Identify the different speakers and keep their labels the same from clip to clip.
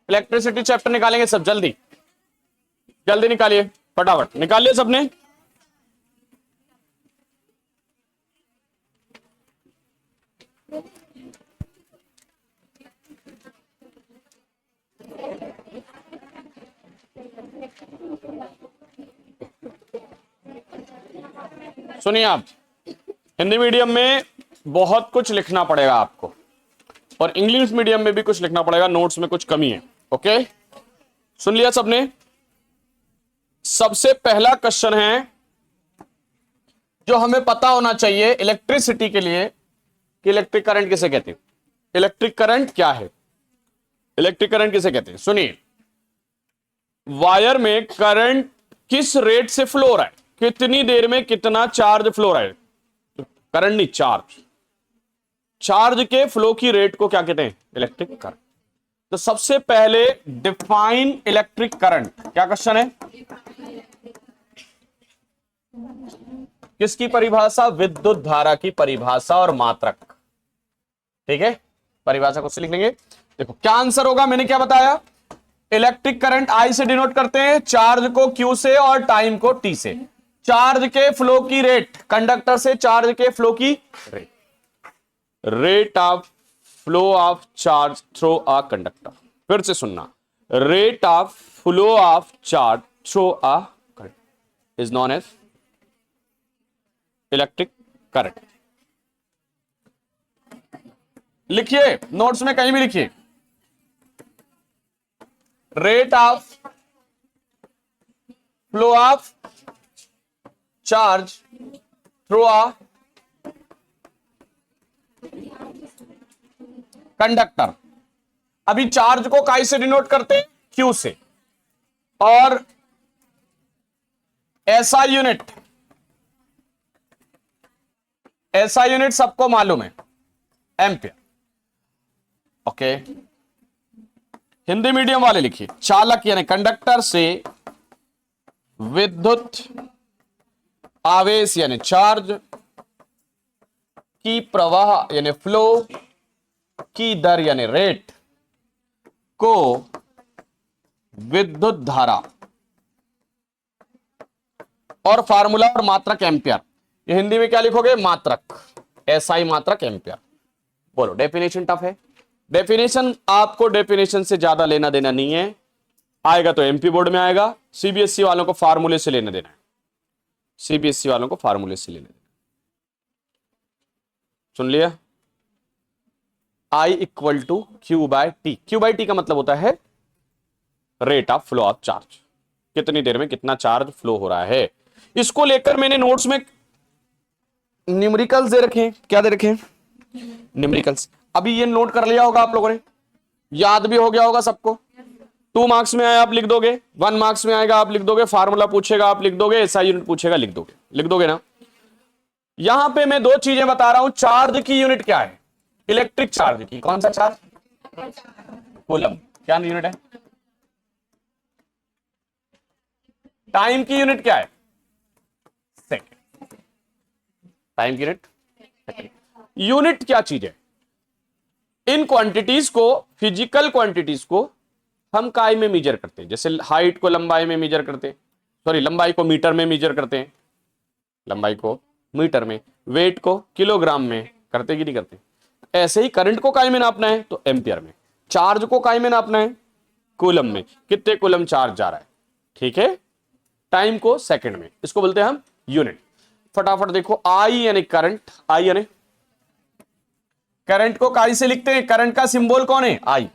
Speaker 1: Electricity chapter निकालेंगे सब, जल्दी जल्दी निकालिए, फटाफट निकालिए सबने। सुनिए आप, हिंदी मीडियम में बहुत कुछ लिखना पड़ेगा आपको, और इंग्लिश मीडियम में भी कुछ लिखना पड़ेगा, नोट्स में कुछ कमी है। ओके, सुन लिया सबने? सबसे पहला क्वेश्चन है जो हमें पता होना चाहिए इलेक्ट्रिसिटी के लिए कि इलेक्ट्रिक करंट किसे कहते हैं। इलेक्ट्रिक करंट क्या है, इलेक्ट्रिक करंट किसे कहते हैं? सुनिए, वायर में करंट किस रेट से फ्लो हो रहा है, कितनी देर में कितना चार्ज फ्लो हो रहा है, करंट नहीं चार्ज, चार्ज के फ्लो की रेट को क्या कहते हैं? Electric current. तो सबसे पहले डिफाइन इलेक्ट्रिक करंट, क्या क्वेश्चन है? किसकी परिभाषा? विद्युत धारा की परिभाषा और मात्रक। ठीक है, परिभाषा को लिख लेंगे। देखो क्या आंसर होगा, मैंने क्या बताया? इलेक्ट्रिक करंट आई से डिनोट करते हैं, चार्ज को क्यू से और टाइम को टी से। चार्ज के फ्लो की रेट, कंडक्टर से चार्ज के फ्लो की rate, rate of flow of charge through a conductor. फिर से सुनना, rate of flow of charge through a conductor is known as electric current. लिखिए, नोट्स में कहीं भी लिखिए, rate of flow of charge through a conductor. अभी charge को काई से डिनोट करते हैं? क्यू से, और ऐसा यूनिट, ऐसा यूनिट सबको मालूम है, एम्पियर। ओके, हिंदी मीडियम वाले लिखिए, चालक यानी कंडक्टर से विद्युत आवेश यानी चार्ज की प्रवाह यानी फ्लो की दर यानी रेट को विद्युत धारा, और फार्मूला और मात्रक एम्पियर। ये हिंदी में क्या लिखोगे? मात्रक, एसआई मात्रक एम्पियर। बोलो, डेफिनेशन टफ है? डेफिनेशन आपको डेफिनेशन से ज्यादा लेना देना नहीं है, आएगा तो एमपी बोर्ड में आएगा, सीबीएसई वालों को फार्मूले से लेना देना है, सीबीएसई वालों को फार्मूले से लेना देना। सुन लिया? I equal to Q by T. Q by T का मतलब होता है rate of flow of charge, कितनी देर में कितना चार्ज फ्लो हो रहा है। इसको लेकर मैंने नोट्स में न्यूमेरिकल्स दे रखे हैं। क्या दे रखे हैं? न्यूमेरिकल्स। अभी ये नोट कर लिया होगा आप लोगों ने, याद भी हो गया होगा सबको। 2 मार्क्स में आया आप लिख दोगे, 1 मार्क्स में आएगा आप लिख दोगे, फार्मूला पूछेगा आप लिख दोगे, एसआई यूनिट पूछेगा लिख दोगे, लिख दोगे ना। यहां पे मैं 2 चीजें बता रहा हूं। चार्ज की यूनिट क्या है? इलेक्ट्रिक चार्ज की। कौन सा चार्ज? कूलम। क्या यूनिट है? टाइम की यूनिट क्या है? सेकंड। टाइम की यूनिट सेकंड। यूनिट क्या चीज है? इन क्वांटिटीज को, फिजिकल क्वांटिटीज को हम काय में मेजर करते हैं। जैसे हाइट को लंबाई में मेजर करते हैं, सॉरी लंबाई को मीटर में मेजर करते हैं, लंबाई को मीटर में, वेट को किलोग्राम में करते कि नहीं करते। ऐसे ही करंट को काय में नापना है तो एम्पियर में, चार्ज को काय में नापना है कूलम में, कितने कूलम चार्ज जा रहा है। ठीक है, टाइम को सेकंड में, इसको बोलते हैं हम यूनिट। फटाफट देखो, आई यानी करंट, आई यानी करंट को काय से लिखते हैं? करंट का सिंबल कौन है? आई।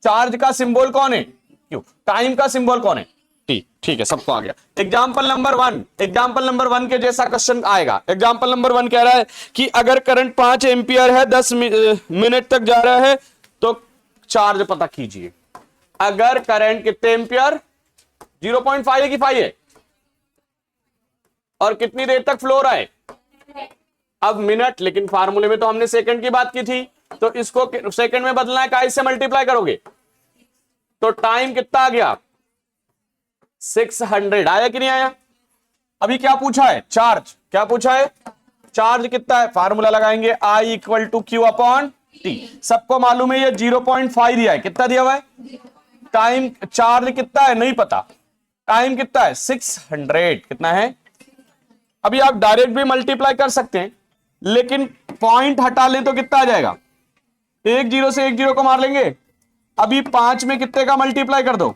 Speaker 1: चार्ज का सिंबल कौन है? क्यू। टाइम का सिंबल कौन है? टी। ठीक है, सबको आ गया। एग्जाम्पल नंबर 1, एग्जाम्पल नंबर 1 के जैसा क्वेश्चन आएगा। एग्जाम्पल नंबर 1 कह रहा है कि अगर करंट 5 एम्पियर है, 10 मिनट तक जा रहा है तो चार्ज पता कीजिए। अगर करंट कितने एम्पियर? 0.5 है कि 5 है? और कितनी देर तक फ्लो रहा है? अब मिनट, लेकिन फार्मूले में तो हमने सेकंड की बात की थी, तो इसको सेकंड में बदलना है, काय से मल्टीप्लाई करोगे तो टाइम कितना आ गया? 600 आया कि नहीं आया? अभी क्या पूछा है? चार्ज। क्या पूछा है? चार्ज कितना है? फार्मूला लगाएंगे I equal to q upon t. सबको मालूम है ये 0.5 दिया है। कितना दिया हुआ है? टाइम। चार्ज कितना है नहीं पता, टाइम कितना है? 600। कितना है? अभी आप डायरेक्ट भी मल्टीप्लाई कर सकते हैं, लेकिन पॉइंट हटा लें तो कितना आ जाएगा? एक जीरो से एक जीरो को मार लेंगे। अभी 5 में कितने का मल्टीप्लाई कर दो?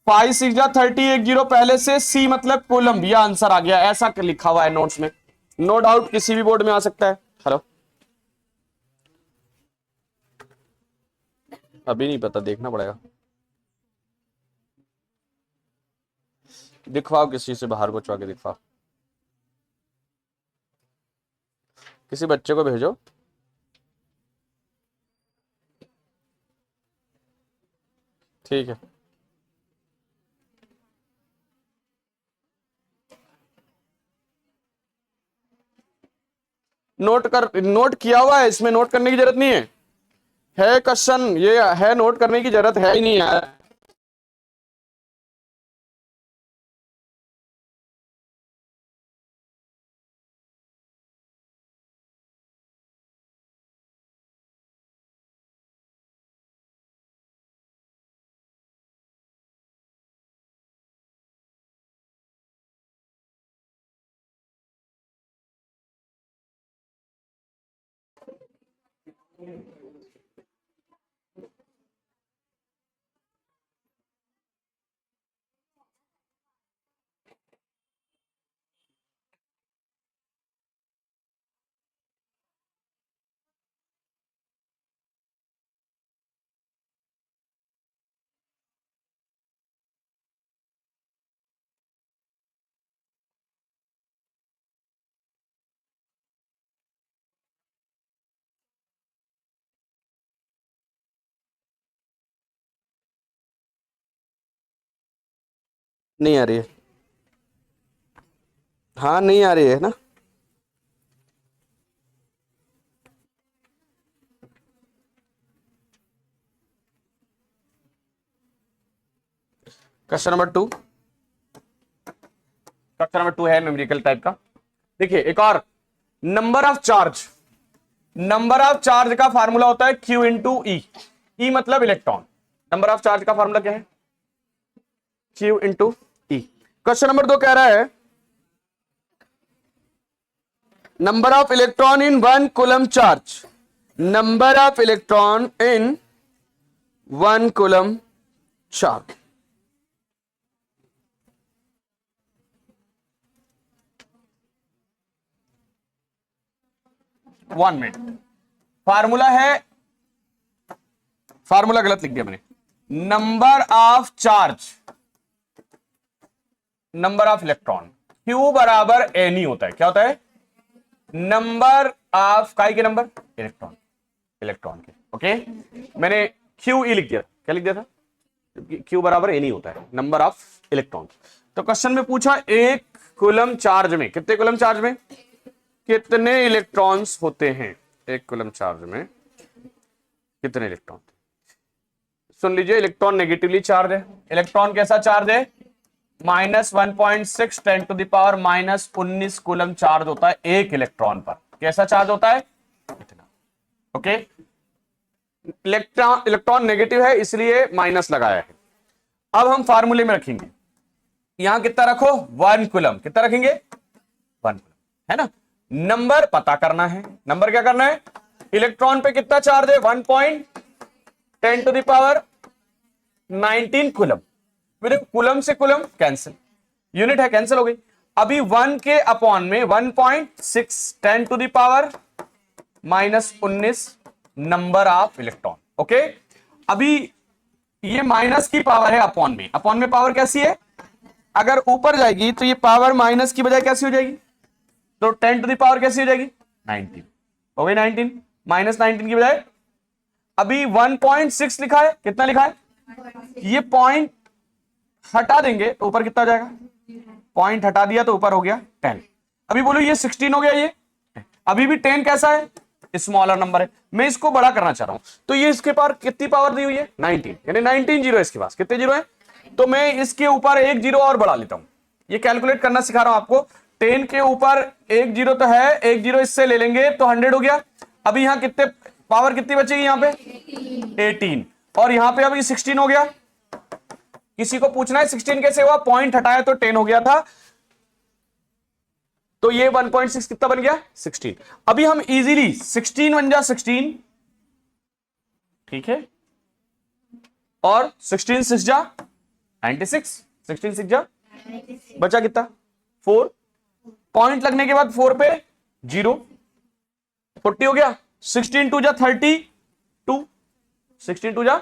Speaker 1: 5 6 जा 30, एक जीरो पहले से, सी मतलब कूलम। यह आंसर आ गया, ऐसा लिखा हुआ है नोट्स में। नो डाउट किसी भी बोर्ड में आ सकता है। हेलो, अभी नहीं पता, देखना पड़ेगा। दिखवाओ किसी से, बाहर को चुआ के दिखवाओ, किसी बच्चे को भेजो। ठीक है, नोट किया हुआ है, इसमें नोट करने की जरूरत नहीं है क्वेश्चन, ये है, नोट करने की जरूरत है ही नहीं यार। नहीं आ रही है? हाँ नहीं आ रही है ना? क्वेश्चन नंबर 2, क्वेश्चन नंबर 2 है न्यूमेरिकल टाइप का। देखिए एक और, number of charge. Number of charge का फार्मूला होता है Q इंटू ई। ई मतलब इलेक्ट्रॉन। नंबर ऑफ चार्ज का फार्मूला क्या है? Q इंटू ई। क्वेश्चन नंबर 2 कह रहा है number of electron in 1 coulomb charge. Number of electron in 1 coulomb charge. One minute, formula है, फार्मूला गलत लिख दिया मैंने। Number of charge, number of electron, Q बराबर N होता है। क्या होता है? नंबर ऑफ काय के नंबर? इलेक्ट्रॉन, इलेक्ट्रॉन के। ओके, मैंने QE लिख दिया। क्या लिख दिया था? Q बराबर N होता है, नंबर ऑफ इलेक्ट्रॉन। तो क्वेश्चन में पूछा एक कूलम चार्ज में कितने कूलम चार्ज में कितने इलेक्ट्रॉन्स होते हैं? एक कूलम चार्ज में कितने इलेक्ट्रॉन? सुन लीजिए, इलेक्ट्रॉन नेगेटिवली चार्ज है। इलेक्ट्रॉन कैसा चार्ज है? -1.6 10 to the power -19 coulomb charge होता है एक इलेक्ट्रॉन पर। कैसा चार्ज होता है? इतना। ओके, इलेक्ट्रॉन नेगेटिव है इसलिए माइनस लगाया है। अब हम फार्मूले में रखेंगे, यहां कितना रखो? 1 कूलम। कितना रखेंगे? 1 कूलम, है ना। नंबर पता करना है। नंबर क्या करना है? इलेक्ट्रॉन पे कितना चार्ज है? 1.10 टू द पावर 19 कूलम। फिर कूलम से कूलम कैंसिल, यूनिट है, कैंसिल हो गई। अभी 1 के अपॉन में 1.6 10 to the power -19 number of electron. Okay, अभी ये माइनस की पावर है अपॉन में। अपॉन में पावर कैसी है? अगर ऊपर जाएगी तो ये पावर माइनस की बजाय कैसी हो जाएगी? तो 10 टू द पावर कैसी हो जाएगी? 19 हो गई। 19 -19 की बजाय अभी 1.6 लिखा है। कितना लिखा है? ये पॉइंट हटा देंगे तो ऊपर कितना हो जाएगा? पॉइंट हटा दिया तो ऊपर हो गया 10। अभी बोलो ये 16 हो गया, ये अभी भी 10 कैसा है, स्मॉलर नंबर है। मैं इसको बड़ा करना चाह रहा हूं, तो ये इसके पास कितनी पावर दी हुई है 19, यानी 19 जीरो है इसके पास। कितने जीरो है, तो मैं इसके ऊपर एक जीरो और बढ़ा लेता हूं। ये कैलकुलेट करना सिखा रहा हूं आपको। 10 के ऊपर एक जीरो तो है, एक जीरो इससे ले लेंगे तो 100 हो गया। अभी यहां कितने पावर कितनी बचेगी, यहां पे 18, और यहां पे अभी 16 हो गया। किसी को पूछना है 16 कैसे हुआ, पॉइंट हटाया तो 10 हो गया था, तो ये 1.6 कितना बन गया 16। अभी हम इजीली 16 बन जा 16, ठीक है, और 16 6 जा 96, 16 6 जा बचा कितना 4, पॉइंट लगने के बाद 4 पे 0, 40 हो गया। 16 2 जा 32, 16 2 जा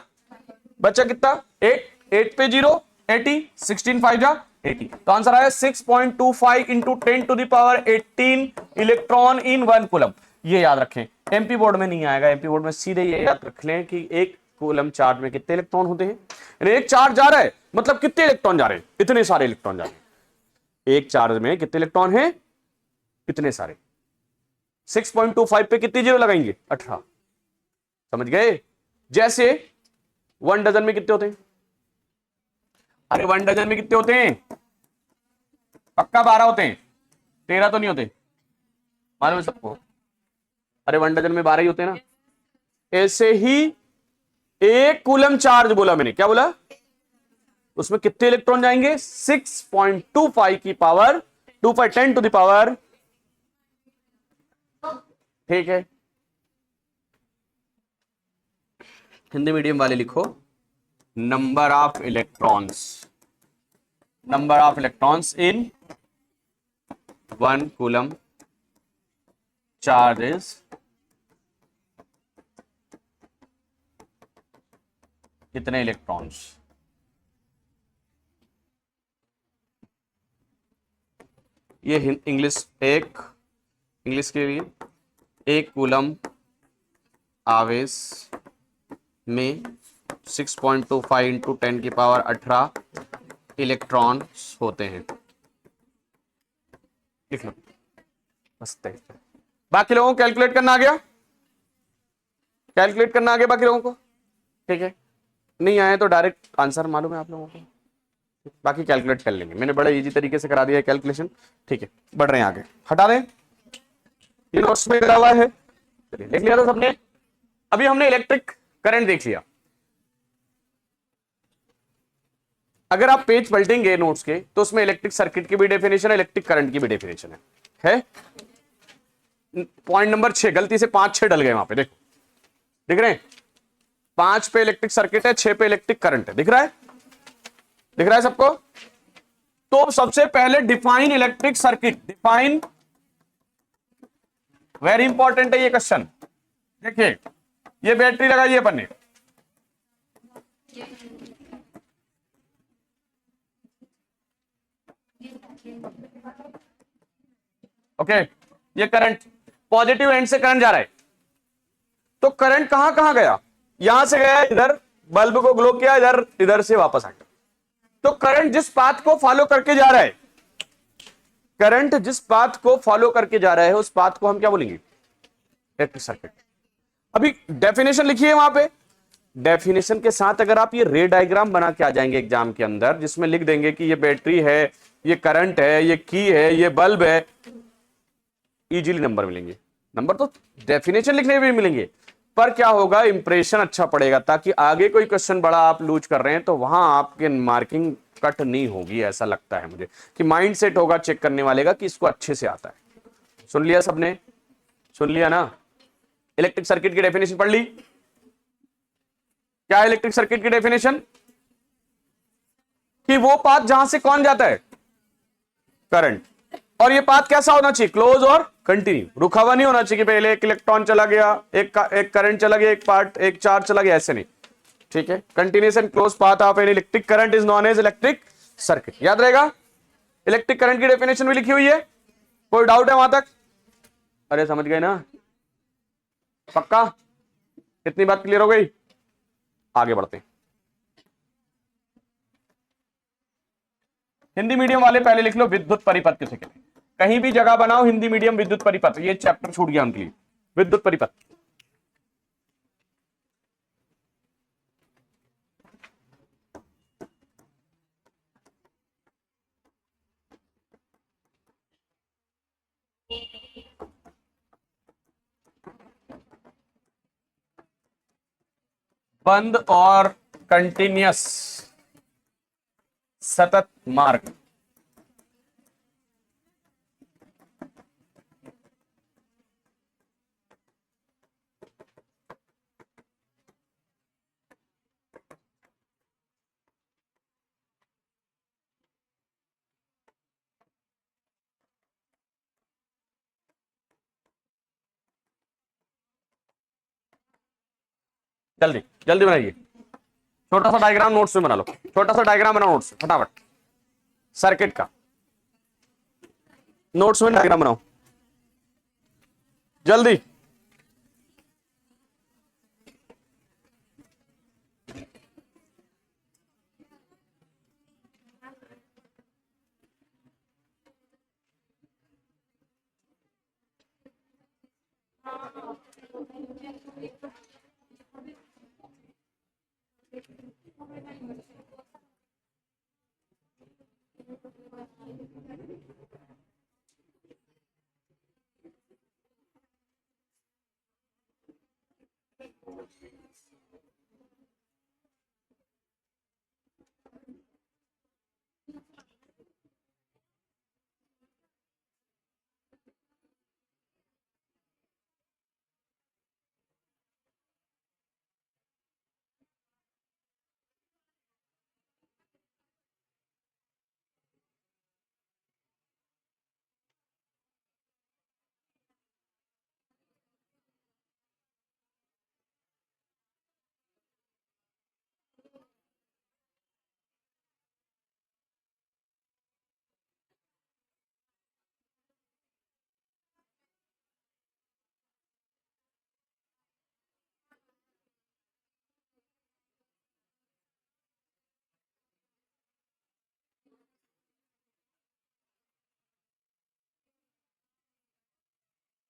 Speaker 1: बचा कितना 8, 8 पे 0 80, 16 5 जा 80, तो आंसर आया 6.25 into 10 to the power 18 electron in 1 coulomb. ये याद रखें, एमपी बोर्ड में नहीं आएगा, एमपी बोर्ड में सीधे ये याद रख लें कि एक कूलम चार्ज में कितने इलेक्ट्रॉन होते हैं। एक चार्ज जा रहा है मतलब कितने इलेक्ट्रॉन जा रहे हैं, इतने सारे इलेक्ट्रॉन जा रहे हैं। एक चार्ज में कितने इलेक्ट्रॉन हैं, इतने सारे। 6.25 पे कितनी जीरो लगाएंगे 18, समझ गए। जैसे 1 डजन में कितने होते हैं, अरे 1 डजन में कितने होते हैं, पक्का 12 होते हैं, 13 तो नहीं होते, मालूम है सबको। अरे 1 डजन में 12 ही होते हैं ना। ऐसे ही एक कूलम चार्ज बोला मैंने, क्या बोला, उसमें कितने इलेक्ट्रॉन जाएंगे 6.25 की पावर 2/10 टू द पावर, ठीक है। हिंदी मीडियम वाले लिखो number of electrons, number of electrons in 1 coulomb charge is कितने इलेक्ट्रॉन्स। ये इंग्लिश के लिए एक कूलम आवेश में 6.25 इंटू 10 की पावर 18 इलेक्ट्रॉन्स होते हैं, लिख लो बस। बाकी लोगों को कैलकुलेट करना आ गया, कैलकुलेट करना आ गया बाकी लोगों को, ठीक है। नहीं आए तो डायरेक्ट आंसर मालूम है आप लोगों को, बाकी कैलकुलेट कर लेंगे। मैंने बड़े इजी तरीके से करा दिया है कैलकुलेशन, ठीक है। बढ़ रहे हैं आगे, हटा दें, ये नोट्स में करा हुआ है, चलिए देख लिया था सबने। अभी हमने इलेक्ट्रिक करंट देख लिया। अगर आप पेज पलटेंगे नोट्स के तो उसमें इलेक्ट्रिक सर्किट की भी डेफिनेशन है, इलेक्ट्रिक करंट की भी डेफिनेशन है। पॉइंट नंबर 6, गलती से 5 6 डल गए वहां पे, देखो दिख रहे हैं, 5 पे इलेक्ट्रिक सर्किट है, 6 पे इलेक्ट्रिक करंट है, दिख रहा है, दिख रहा है सबको। तो सबसे पहले define electric circuit, define, very important है ये क्वेश्चन। देखिए ये बैटरी लगाइए अपन ने, ओके, ये करंट पॉजिटिव एंड से करंट जा रहा है, तो करंट कहां कहां गया, यहां से गया इधर, बल्ब को ग्लो किया, इधर इधर से वापस आ गया। तो करंट जिस पाथ को फॉलो करके जा रहा है, करंट जिस पाथ को फॉलो करके जा रहा है उस पाथ को हम क्या बोलेंगे, इलेक्ट्रिक सर्किट। अभी डेफिनेशन लिखिए वहां पे, डेफिनेशन के साथ अगर आप ये रे डायग्राम बना के आ जाएंगे एग्जाम के अंदर, जिसमें लिख देंगे कि ये बैटरी है, ये करंट है, ये की है, ये बल्ब है, इजीली नंबर मिलेंगे। नंबर तो डेफिनेशन लिखने में भी मिलेंगे, पर क्या होगा, इंप्रेशन अच्छा पड़ेगा, ताकि आगे कोई क्वेश्चन बड़ा आप लूज कर रहे हैं तो वहां आपके मार्किंग कट नहीं होगी। ऐसा लगता है मुझे कि माइंड सेट होगा चेक करने वाले का कि इसको अच्छे से आता है। सुन लिया सबने, सुन लिया ना। इलेक्ट्रिक सर्किट की डेफिनेशन पढ़ ली, क्या है इलेक्ट्रिक सर्किट की डेफिनेशन, कि वो पाथ जहां से कौन जाता है, करंट, और ये पाथ कैसा होना चाहिए, क्लोज और कंटिन्यू, रुका हुआ नहीं होना चाहिए कि पहले एक इलेक्ट्रॉन चला गया, एक करंट चला गया, एक चार्ज चला गया, ऐसे नहीं, ठीक है। Continuous and close path of an electric current is known as electric circuit, याद रहेगा। इलेक्ट्रिक करंट की डेफिनेशन भी लिखी हुई है, कोई डाउट है वहां तक, अरे समझ गए ना, पक्का, इतनी बात क्लियर हो गई। आगे बढ़ते हैं, हिंदी मीडियम वाले पहले लिख लो विद्युत परिपथ किसे कहते हैं। कहीं भी जगह बनाओ हिंदी मीडियम विद्युत परिपथ, ये चैप्टर छूट गया उनके लिए, विद्युत परिपथ। बंद और कंटिन्यूअस सतत मार्ग। जल्दी जल्दी बनाइए, छोटा सा डायग्राम नोट्स में बना लो, छोटा सा डायग्राम बनाओ नोट्स फटाफट, सर्किट का नोट्स में डायग्राम बनाओ जल्दी।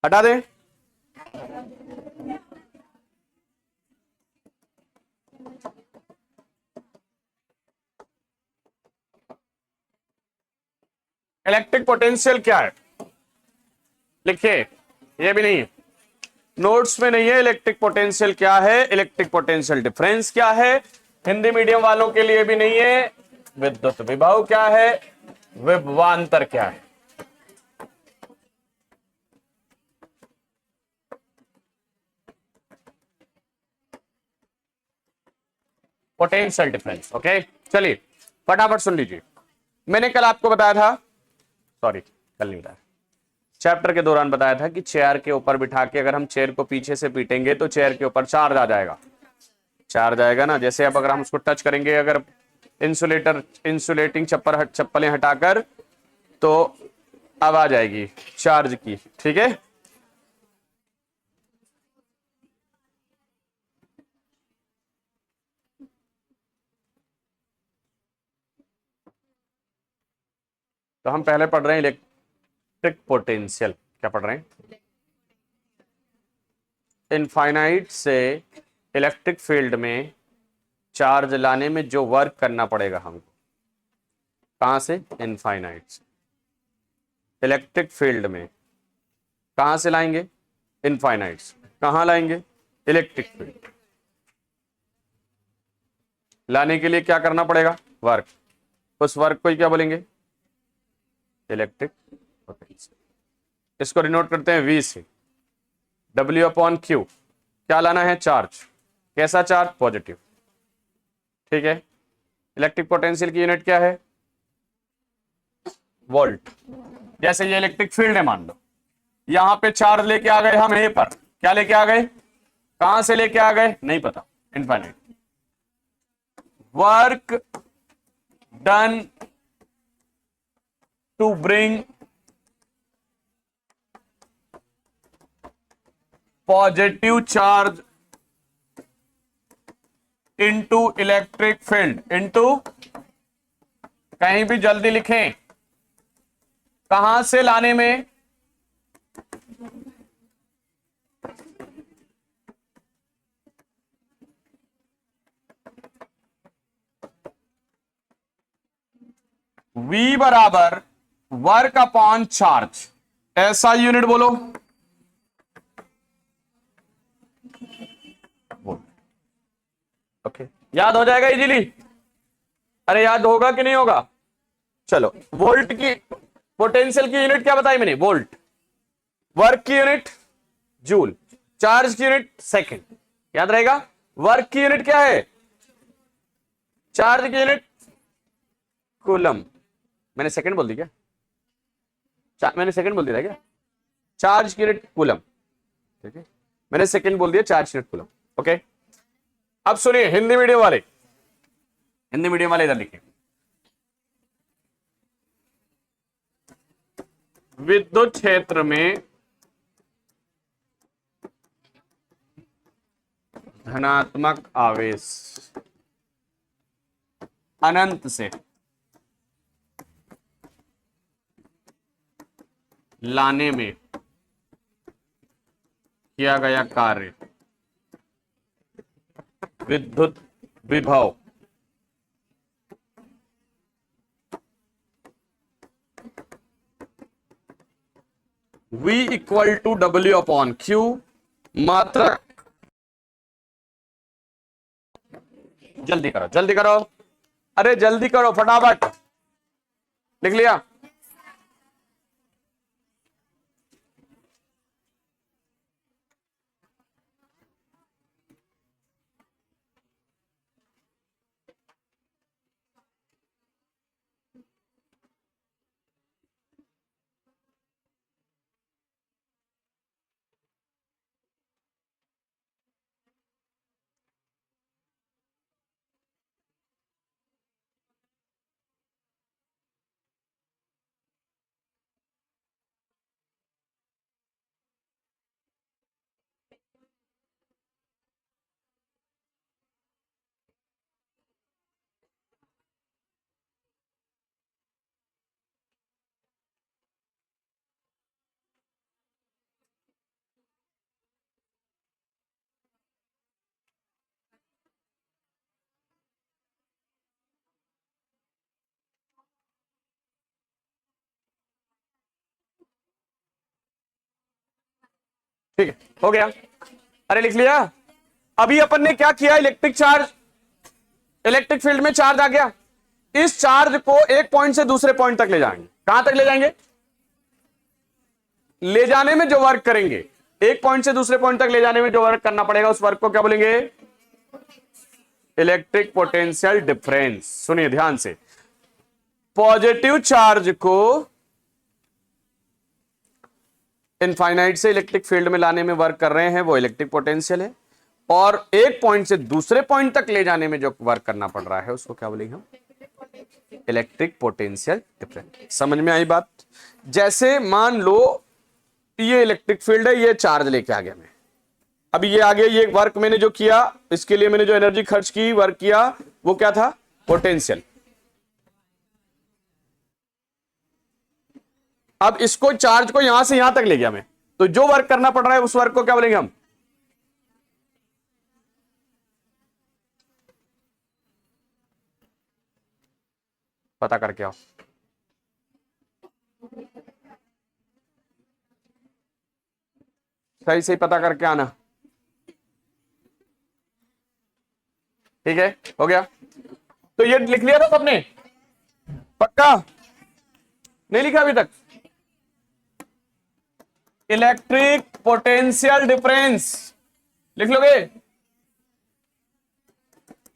Speaker 1: हटा दे, इलेक्ट्रिक पोटेंशियल क्या है लिखिए, ये भी नहीं है नोट्स में नहीं है। इलेक्ट्रिक पोटेंशियल क्या है, इलेक्ट्रिक पोटेंशियल डिफरेंस क्या है, हिंदी मीडियम वालों के लिए भी नहीं है। विद्युत विभव क्या है, विभवांतर क्या है, पोटेंशियल डिफरेंस। ओके चलिए फटाफट सुन लीजिए, मैंने कल आपको बताया था, सॉरी कल नहीं बताया, चैप्टर के दौरान बताया था कि चेयर के ऊपर बिठा के अगर हम चेयर को पीछे से पीटेंगे तो चेयर के ऊपर चार्ज आ जाएगा, चार्ज आएगा ना। जैसे अब अगर हम उसको टच करेंगे, अगर इंसुलेटिंग चप्पलें हटाकर, तो आवाज आएगी चार्ज की, ठीक है। तो हम पहले पढ़ रहे हैं इलेक्ट्रिक पोटेंशियल, क्या पढ़ रहे हैं, इनफाइनाइट से इलेक्ट्रिक फील्ड में चार्ज लाने में जो वर्क करना पड़ेगा हमको, कहां से, इनफाइनाइट से इलेक्ट्रिक फील्ड में, कहां से लाएंगे, इनफाइनाइट से कहां लाएंगे, इलेक्ट्रिक फील्ड लाने के लिए क्या करना पड़ेगा, वर्क, उस वर्क को ही क्या बोलेंगे, इलेक्ट्रिक पोटेंशियल। इसको डिनोट करते हैं V से, W/Q, क्या लाना है, चार्ज, कैसा चार्ज, पॉजिटिव, ठीक है। इलेक्ट्रिक पोटेंशियल की यूनिट क्या है, वोल्ट। जैसे ये इलेक्ट्रिक फील्ड है, मान लो यहां पे चार्ज लेके आ गए हम, यहीं पर क्या लेके आ गए, कहां से लेके आ गए नहीं पता, infinite, work done to bring positive charge into electric field, into कहीं भी जल्दी लिखें, कहां से लाने में, V बराबर वर्क अपॉन चार्ज, ऐसा यूनिट बोलो। ओके, याद हो जाएगा इजीली? अरे याद होगा कि नहीं होगा? चलो, वोल्ट की पोटेंशियल की यूनिट क्या बताई मैंने? वोल्ट। वर्क की यूनिट जूल, चार्ज की यूनिट सेकंड, याद रहेगा? वर्क की यूनिट क्या है? चार्ज की यूनिट कूलम। मैंने सेकंड बोल दी क्या? मैंने सेकंड बोल दिया क्या? चार्ज की यूनिट कूलम, ठीक है, मैंने सेकंड बोल दिया, चार्ज यूनिट कूलम। ओके, अब सुनिए हिंदी मीडियम वाले, हिंदी मीडियम वाले इधर लिखिए। विद्युत क्षेत्र में धनात्मक आवेश अनंत से लाने में किया गया कार्य विद्युत विभव V equal to W upon Q, मात्रक, जल्दी करो जल्दी करो, अरे जल्दी करो फटाफट, लिख लिया? ठीक है, हो गया? अरे लिख लिया? अभी अपन ने क्या किया? इलेक्ट्रिक चार्ज, इलेक्ट्रिक फील्ड में चार्ज आ गया, इस चार्ज को एक पॉइंट से दूसरे पॉइंट तक ले जाएंगे। कहां तक ले जाएंगे? ले जाने में जो वर्क करेंगे, एक पॉइंट से दूसरे पॉइंट तक ले जाने में जो वर्क करना पड़ेगा, उस वर्क को क्या बोलेंगे? Electric potential difference. सुनिए ध्यान से, पॉजिटिव चार्ज को इनफाइनाइट से इलेक्ट्रिक फील्ड में लाने में वर्क कर रहे हैं, वो इलेक्ट्रिक पोटेंशियल है, और एक पॉइंट से दूसरे पॉइंट तक ले जाने में जो वर्क करना पड़ रहा है, उसको क्या बोलेंगे हम? Electric potential difference. समझ में आई बात? जैसे मान लो ये इलेक्ट्रिक फील्ड है, ये चार्ज लेके आ गया मैं, अभी ये आ गया, ये वर्क मैंने जो किया, इसके लिए मैंने जो एनर्जी खर्च की, वर्क किया, वो क्या था? पोटेंशियल। अब इसको, चार्ज को यहां से यहां तक ले गया मैं, तो जो वर्क करना पड़ रहा है, उस वर्क को क्या बोलेंगे हम? पता करके आओ। सही सही पता करके आना, ठीक है? हो गया? तो ये लिख लिया था सबने? पक्का? नहीं लिखा अभी तक? इलेक्ट्रिक पोटेंशियल डिफरेंस लिख लोगे?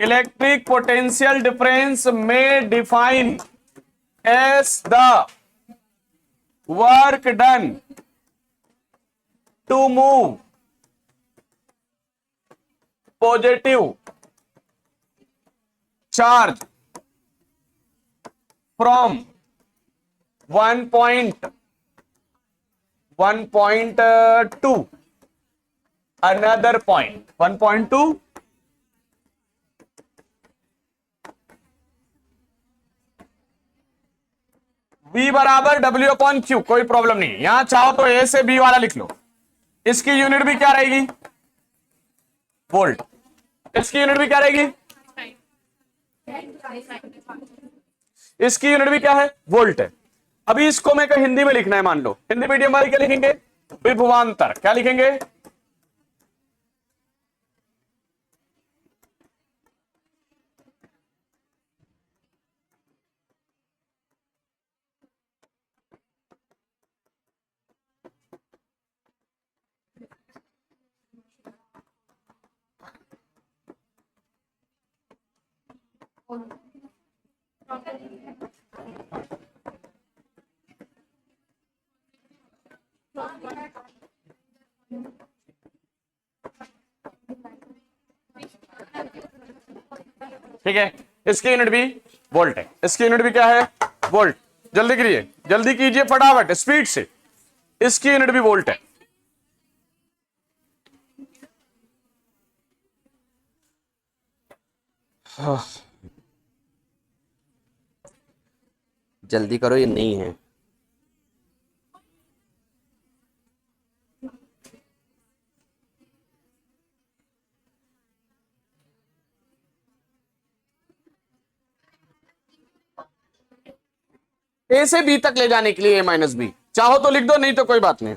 Speaker 1: इलेक्ट्रिक पोटेंशियल डिफरेंस में define as the work done to move positive charge from 1.2 another point, 1.2 B बराबर W/Q, कोई प्रॉब्लम नहीं। यहां चाहो तो A से B वाला लिख लो। इसकी यूनिट भी क्या रहेगी? वोल्ट। इसकी यूनिट भी क्या रहेगी? इसकी यूनिट भी क्या है? वोल्ट है। अभी इसको मैं हिंदी में लिखना है, मान लो हिंदी मीडियम वाले क्या लिखेंगे? विभवांतर। क्या लिखेंगे? ठीक है, इसकी यूनिट भी वोल्ट है। इसकी यूनिट भी क्या है? वोल्ट। जल्दी करिए, जल्दी कीजिए फटाफट, स्पीड से। इसकी यूनिट भी वोल्ट है। जल्दी करो, ये नहीं है। ए से बी तक ले जाने के लिए A-B, चाहो तो लिख दो, नहीं तो कोई बात नहीं।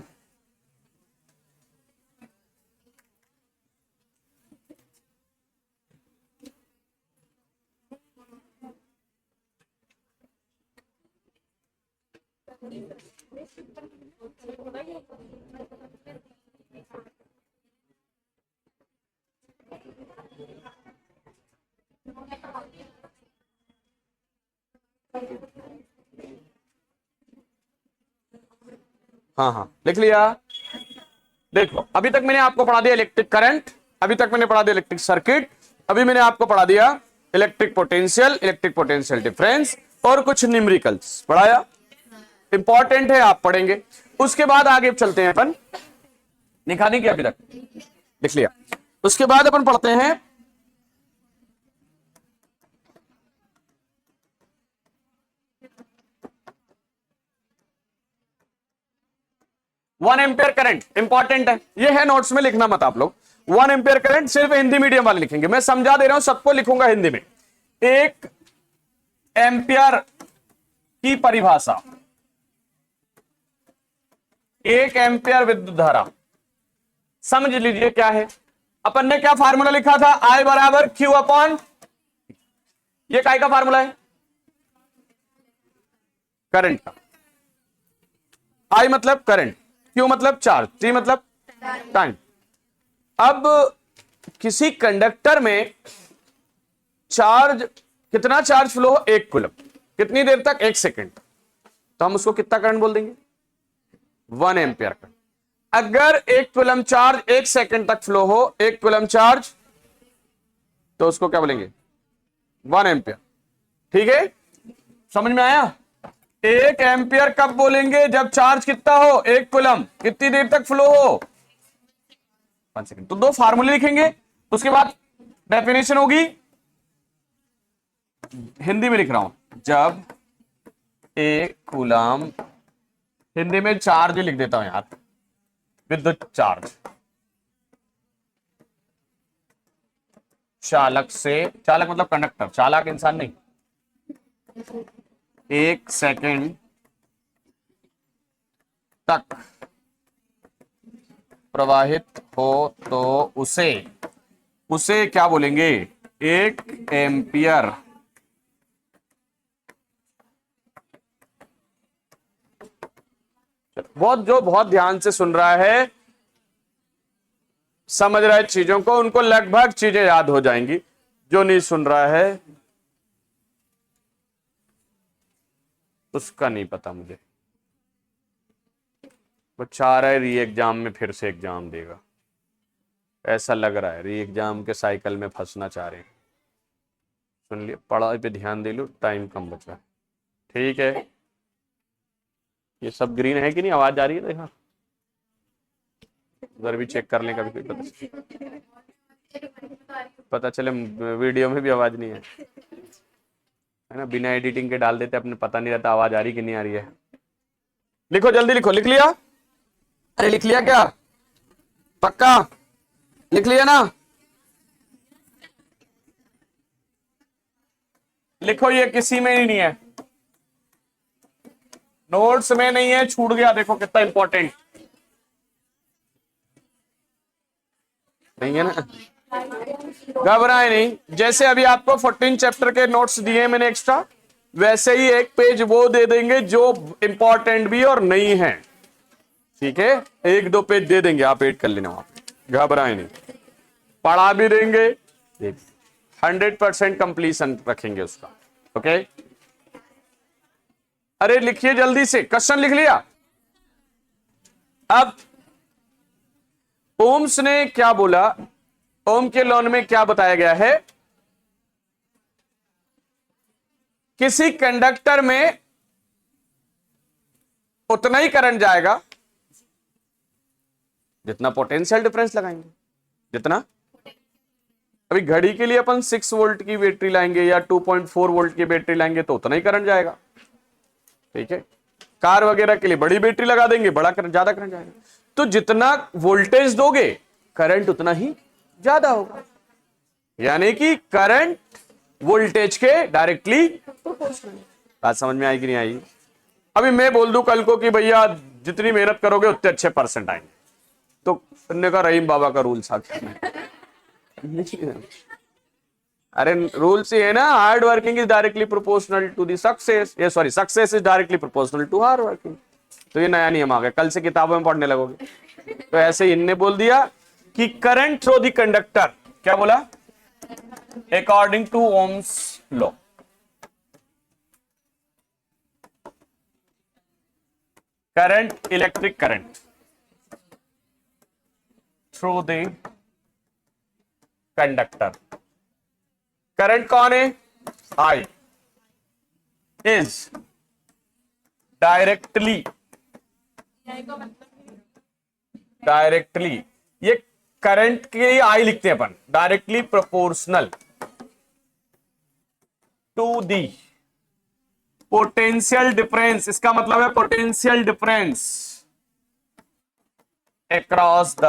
Speaker 1: हाँ हाँ, लिख लिया। देखो, अभी तक मैंने आपको पढ़ा दिया इलेक्ट्रिक करंट, अभी तक मैंने पढ़ा दिया इलेक्ट्रिक सर्किट, अभी मैंने आपको पढ़ा दिया इलेक्ट्रिक पोटेंशियल डिफरेंस और कुछ न्यूमेरिकल्स पढ़ाया। इंपॉर्टेंट है, आप पढ़ेंगे। उसके बाद आगे चलते हैं अपन। लिखा नहीं किया अभी तक? लिख लिया। उसके बाद अपन पढ़ते हैं 1 एम्पियर करंट। इंपॉर्टेंट है, ये है, नोट्स में लिखना मत आप लोग। 1 एम्पियर करंट सिर्फ हिंदी मीडियम वाले लिखेंगे, मैं समझा दे रहा हूं, सबको लिखूंगा हिंदी में। 1 एम्पियर की परिभाषा, 1 एम्पियर विद्युत धारा, समझ लीजिए क्या है। अपन ने क्या फार्मूला लिखा था? I बराबर Q अपॉन, ये काय का फार्मूला है? करंट का। I मतलब करंट, Q मतलब चार्ज, T मतलब टाइम। अब किसी कंडक्टर में चार्ज, कितना चार्ज फ्लो हो? 1 कूलम। कितनी देर तक? 1 सेकेंड। तो हम उसको कितना करंट बोल देंगे? 1 एम्पियर करंट। अगर 1 कूलम चार्ज 1 सेकेंड तक फ्लो हो, 1 कूलम चार्ज, तो उसको क्या बोलेंगे? 1 एम्पियर। ठीक है, समझ में आया? 1 एम्पियर कब बोलेंगे? जब चार्ज कितना हो? 1 कूलम। कितनी देर तक फ्लो हो? 1 सेकेंड। तो 2 फार्मूले लिखेंगे, उसके बाद डेफिनेशन होगी। हिंदी में लिख रहा हूं, जब 1 कूलम, हिंदी में चार्ज लिख देता हूं यार, विद्युत चार्ज, चालक से, चालक मतलब कंडक्टर, चालक इंसान नहीं, 1 सेकेंड तक प्रवाहित हो तो उसे उसे क्या बोलेंगे? 1 एम्पियर। बहुत ध्यान से सुन रहा है, समझ रहा है चीजों को, उनको लगभग चीजें याद हो जाएंगी। जो नहीं सुन रहा है उसका नहीं पता मुझे। वो चाह रहा है री एग्जाम में फिर से एग्जाम देगा, ऐसा लग रहा है, री एग्जाम के साइकिल में फंसना चाह रहे हैं। सुन लिया, पढ़ाई पे ध्यान दे लो, टाइम कम बचा है। ठीक है, ये सब ग्रीन है कि नहीं? आवाज आ रही है? देखा, उधर भी चेक कर लें कभी कभी, पता चले वीडियो में भी आवाज नहीं है। है ना, बिना एडिटिंग के डाल देते, अपने पता नहीं रहता आवाज आ रही कि नहीं आ रही है। लिखो जल्दी लिखो, लिख लिया? अरे लिख लिया क्या? पक्का लिख लिया ना? लिखो, ये किसी में ही नहीं है, नोट्स में नहीं है, छूट गया। देखो कितना इंपॉर्टेंट नहीं है ना, घबराए नहीं। जैसे अभी आपको 14 चैप्टर के नोट्स दिए हैं मैंने एक्स्ट्रा, वैसे ही एक पेज वो दे देंगे जो इंपॉर्टेंट भी और नहीं है, ठीक है? एक दो पेज दे देंगे, आप एड कर लेना वहां पे, घबराए नहीं। पढ़ा भी देंगे, 100% कंप्लीशन रखेंगे उसका, ओके? अरे लिखिए जल्दी से, क्वेश्चन लिख लिया? अब ओम्स ने क्या बोला, ओम के लॉ में क्या बताया गया है? किसी कंडक्टर में उतना ही करंट जाएगा जितना पोटेंशियल डिफरेंस लगाएंगे, जितना। अभी घड़ी के लिए अपन 6 वोल्ट की बैटरी लाएंगे या 2.4 वोल्ट की बैटरी लाएंगे तो उतना ही करंट जाएगा, ठीक है? कार वगैरह के लिए बड़ी बैटरी लगा देंगे, बड़ा करंट, ज्यादा करंट जाएगा। तो जितना वोल्टेज दोगे करंट उतना ही ज्यादा होगा, यानी कि करंट वोल्टेज के डायरेक्टली प्रोपोर्शनल। बात समझ में आई कि नहीं आई? अभी मैं बोल दूं कल को कि भैया जितनी मेहनत करोगे उतने अच्छे परसेंट आएंगे, तो उन्होंने कहा रहीम बाबा का रूल साथ अरे रूल्स ये है ना, hard working is directly proportional to the success, ये sorry, success is directly proportional to hard working. तो ये नया नियम आ गया, कल से किताबों में पढ़ने लगोगे। तो ऐसे इनने बोल दिया कि करंट थ्रू द कंडक्टर, क्या बोला? According to Ohm's law, current, electric current through the conductor, current कौन है? आई इज डायरेक्टली, ये करंट के लिए आई लिखते हैं अपन, directly proportional to the potential difference. इसका मतलब है potential difference across the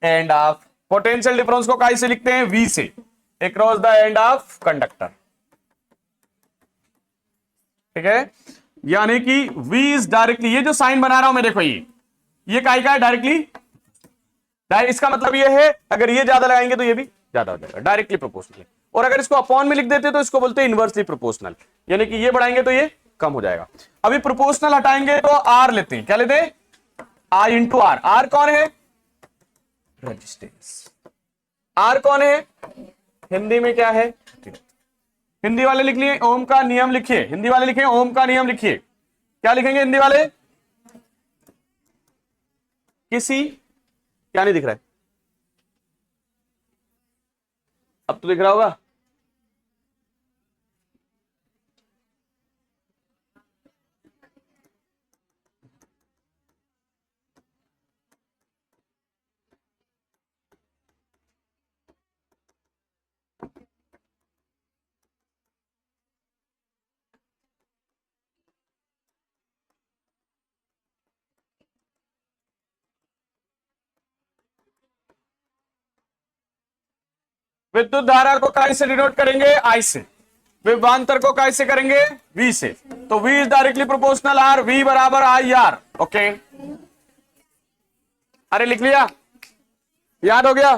Speaker 1: end of, potential difference को काई से लिखते हैं? वी से, across the end of conductor, ठीक है? यानी कि V इज डायरेक्टली, ये जो साइन बना रहा हूं मैं, देखो ये काई का है? डायरेक्टली। इसका मतलब ये है अगर ये ज्यादा लगाएंगे तो ये भी ज्यादा हो जाएगा, डायरेक्टली प्रोपोर्शनल। और अगर इसको अपॉन में लिख देते तो इसको बोलते हैं इनवर्सली प्रोपोर्शनल, यानी कि ये बढ़ाएंगे तो ये कम हो जाएगा। अभी प्रोपोर्शनल हटाएंगे तो आर लेते हैं, क्या लेते हैं? आई इंटू आर। आर कौन है? रेजिस्टेंस। आर कौन है? हिंदी में क्या है? हिंदी वाले लिख लिए ओम का नियम, लिखिए हिंदी वाले, लिखिए ओम का नियम, लिखिए क्या लिखेंगे हिंदी वाले? किसी, क्या नहीं दिख रहा है? अब तो दिख रहा होगा। विद्युत धारा को काय से डिनोट करेंगे? आई से। विभवांतर को काय से करेंगे? वी से। तो V is directly proportional R, V बराबर आई आर, ओके? अरे लिख लिया? याद हो गया?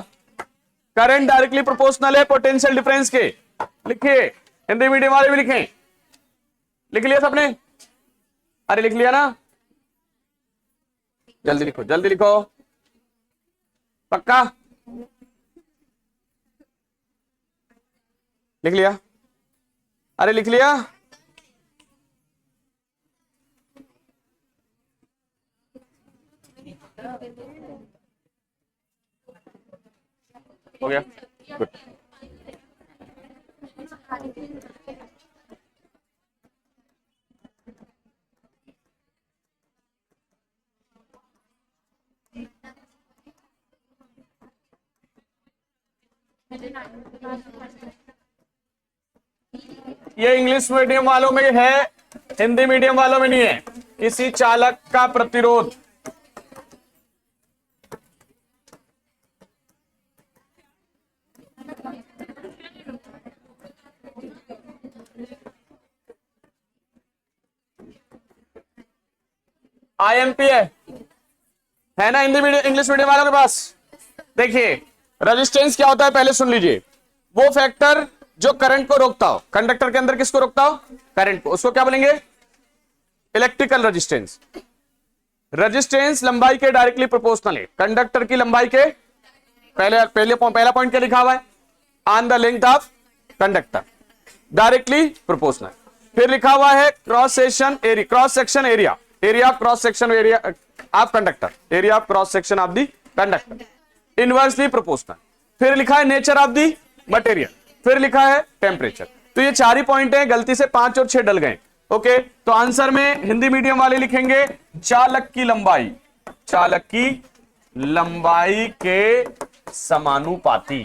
Speaker 1: करंट डायरेक्टली प्रोपोर्शनल है पोटेंशियल डिफरेंस के, लिखिए। हिंदी मीडियम वाले भी लिखें, लिख लिया सबने? अरे लिख लिया ना? जल्दी लिखो, जल्दी लिखो, पक्का लिख लिया? अरे लिख लिया? हो गया, गुड। ये इंग्लिश मीडियम वालों में है, हिंदी मीडियम वालों में नहीं है। किसी चालक का प्रतिरोध IMP है ना हिंदी मीडियम इंग्लिश मीडियम वालों के पास। देखिए रेजिस्टेंस क्या होता है पहले सुन लीजिए। वो फैक्टर जो करंट को रोकता हो, कंडक्टर के अंदर किसको रोकता हो, करंट को, उसको क्या बोलेंगे, इलेक्ट्रिकल रेजिस्टेंस। रेजिस्टेंस लंबाई के डायरेक्टली प्रोपोर्शनल है, कंडक्टर की लंबाई के पहला पॉइंट क्या लिखा हुआ है, on the length of conductor, directly proportional. फिर लिखा हुआ है cross section area, cross section area, area of cross section area of conductor, area of cross section of the conductor, inversely proportional. फिर लिखा है नेचर ऑफ द मटेरियल, फिर लिखा है टेम्परेचर। तो ये 4 ही पॉइंट हैं, गलती से 5 और 6 डल गए। ओके, तो आंसर में हिंदी मीडियम वाले लिखेंगे चालक की लंबाई, चालक की लंबाई के समानुपाती,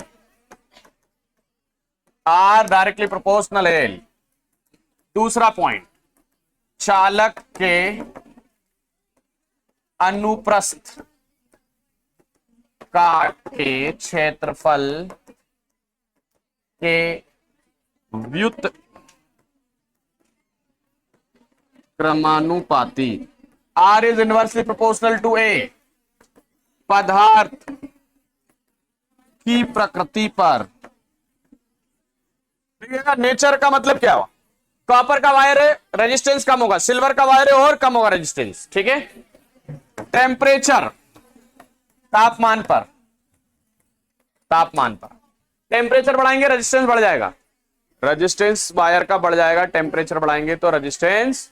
Speaker 1: आर डायरेक्टली प्रोपोर्शनल एल। दूसरा पॉइंट, चालक के अनुप्रस्थ काट के क्षेत्रफल के व्युत क्रमानुपाती, R is inversely proportional to A. पदार्थ की प्रकृति पर, देखिएगा नेचर का मतलब क्या हुआ, कॉपर का वायर है रेजिस्टेंस कम होगा, सिल्वर का वायर है और कम होगा रेजिस्टेंस, ठीक है। टेम्परेचर, तापमान पर, तापमान पर टेम्परेचर बढ़ाएंगे रेजिस्टेंस बढ़ जाएगा, रेजिस्टेंस वायर का बढ़ जाएगा, टेम्परेचर बढ़ाएंगे तो रेजिस्टेंस,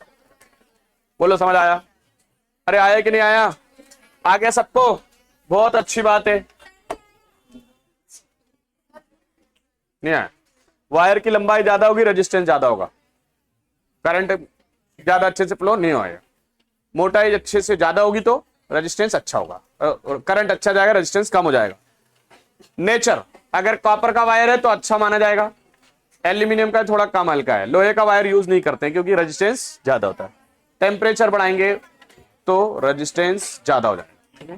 Speaker 1: बोलो समझ आया, अरे आया कि नहीं आया, आ गया सबको, बहुत अच्छी बात है। नहीं आया, वायर की लंबाई ज्यादा होगी रेजिस्टेंस ज्यादा होगा, करंट ज्यादा अच्छे से फ्लो नहीं होगा, मोटाई अच्छे से ज्यादा होगी तो रेजिस्टेंस अच्छा होगा, करंट अच्छा जाएगा रेजिस्टेंस कम हो जाएगा। नेचर, अगर कॉपर का वायर है तो अच्छा माना जाएगा, एल्यूमिनियम का थोड़ा कम हल्का है, लोहे का वायर यूज नहीं करते क्योंकि रेजिस्टेंस ज्यादा होता है। टेम्परेचर बढ़ाएंगे तो रेजिस्टेंस ज्यादा हो जाएगा।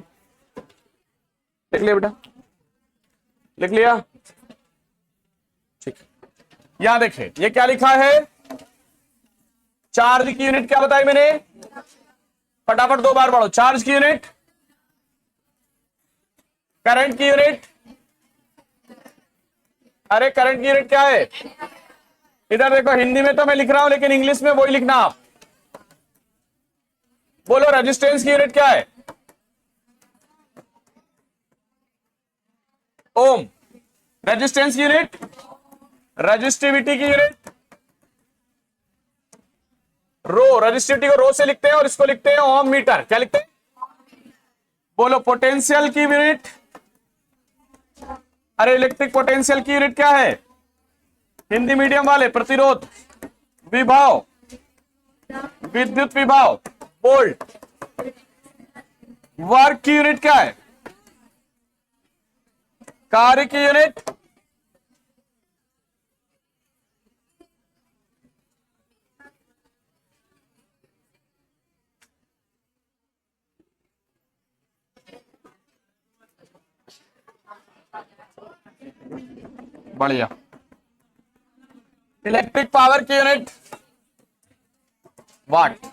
Speaker 1: लिख लिया बेटा, लिख लिया, ठीक है। यहां देखिए ये क्या लिखा है, चार्ज की यूनिट क्या बताई मैंने, फटाफट 2 बार पढ़ो, चार्ज की यूनिट, करंट की यूनिट, अरे करंट की यूनिट क्या है, इधर देखो हिंदी में तो मैं लिख रहा हूं लेकिन इंग्लिश में वही लिखना आप, बोलो रेजिस्टेंस की यूनिट क्या है, ओम। रेजिस्टेंस की यूनिट, रेजिस्टिविटी की यूनिट रो, रजिस्टिविटी को रो से लिखते हैं और इसको लिखते हैं ओम मीटर, क्या लिखते हैं, बोलो पोटेंशियल की यूनिट, अरे इलेक्ट्रिक पोटेंशियल की यूनिट क्या है, हिंदी मीडियम वाले प्रतिरोध, विभव, विद्युत विभव, वोल्ट। वर्क की यूनिट क्या है, कार्य की यूनिट, बढ़िया, इलेक्ट्रिक पावर की यूनिट वाट।